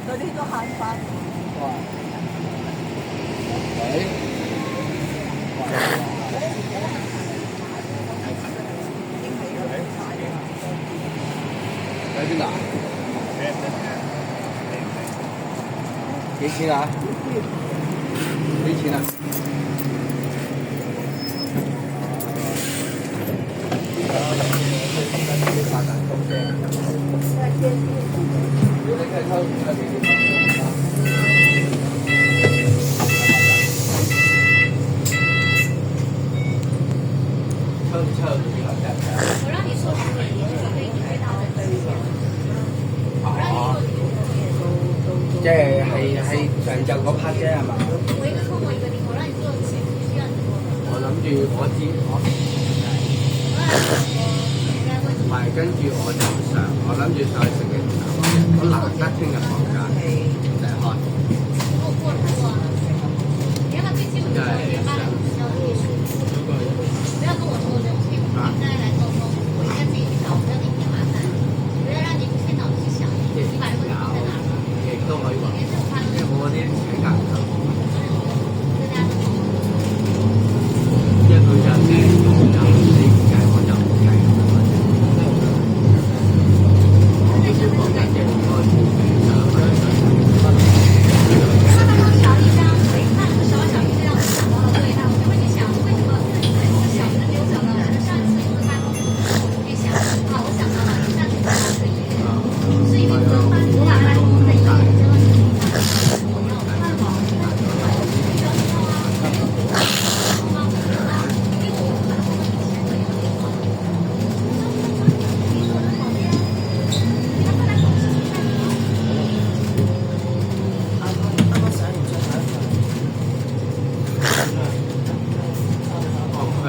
嗰啲都慳翻。哇！喂，喺邊度啊？幾錢啊？幾錢啊？我让你说出来，你就可以体会到的。即係上晝嗰 part 啫係嘛？我一个错过一个零，我让你做前不需要你做的。我諗住我知我唔係跟住我就上，我諗住上去食嘅時候，我難得聽日放假，嚟開。我过了过了，你要不要最基本的连8点50要结束？不要跟我说的，你应该来沟通，我应该自己去找，不要给你添麻烦，不要让你一天脑子去想你把这个问题在哪里。亦都可以話，因為我嗰啲請假唔夠，大家因為佢就呢種就你唔計，我就唔計咁樣。我必須放假即係應該他们说小一张回看的时候，小一就让我想到了对，那我就会去想，为什么小一的没有想到？可能上一次因为开会，我去想，啊，我想到了，上次他可以，是因为我把它放在一个真的是我要看网，哦，係啊，係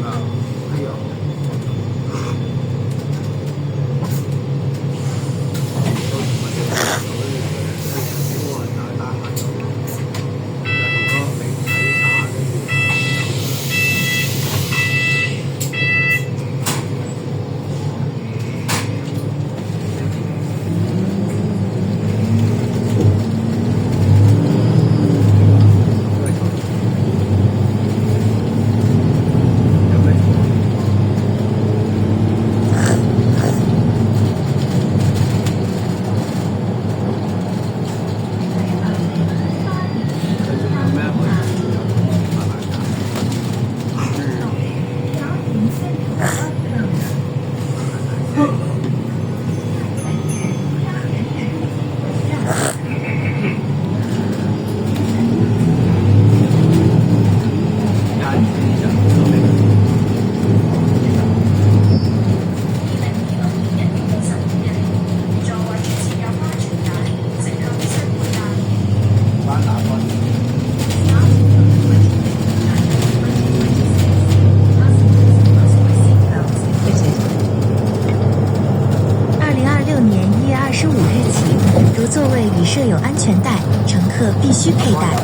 啊，係啊。座位已设有安全带，乘客必须佩戴。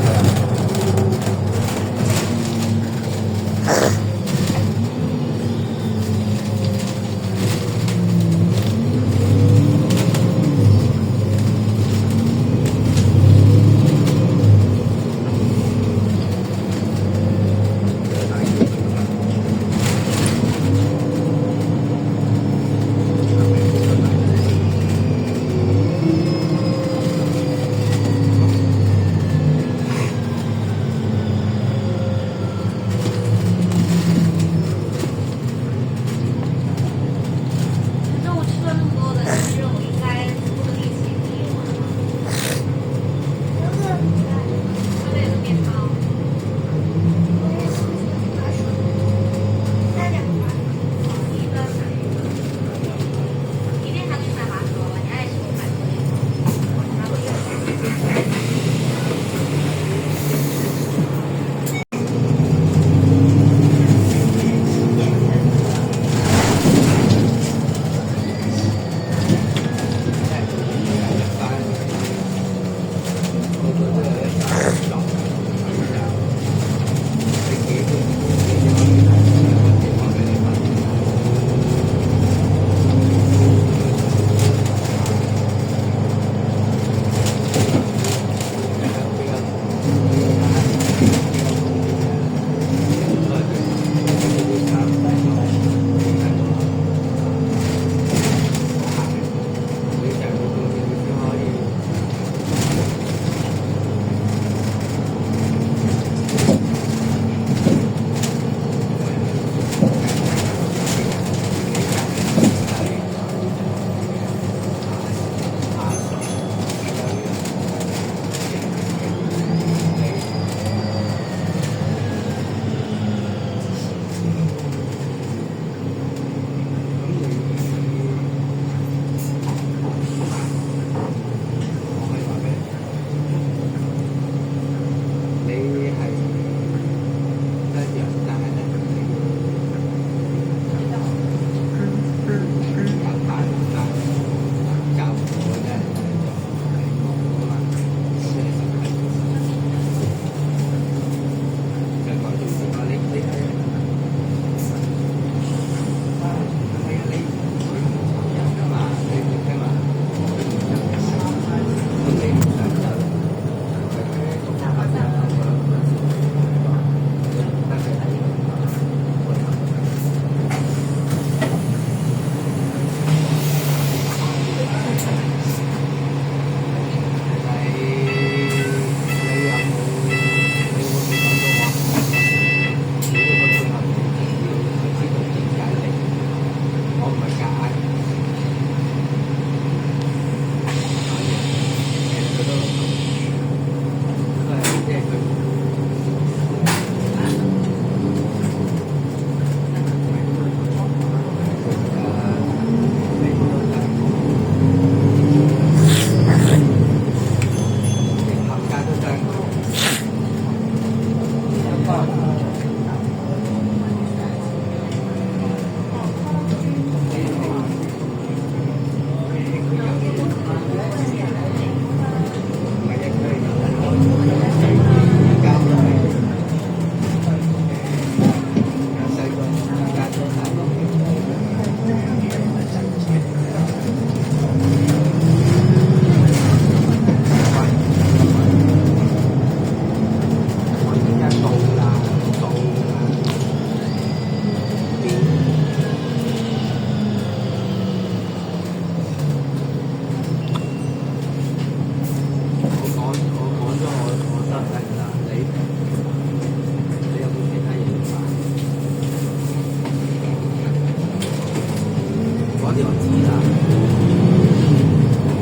啲我知啦，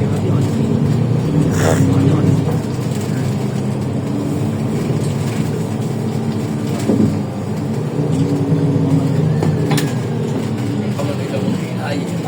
嗰啲我知，嗰啲我知。咁啊，你就冇其他嘢。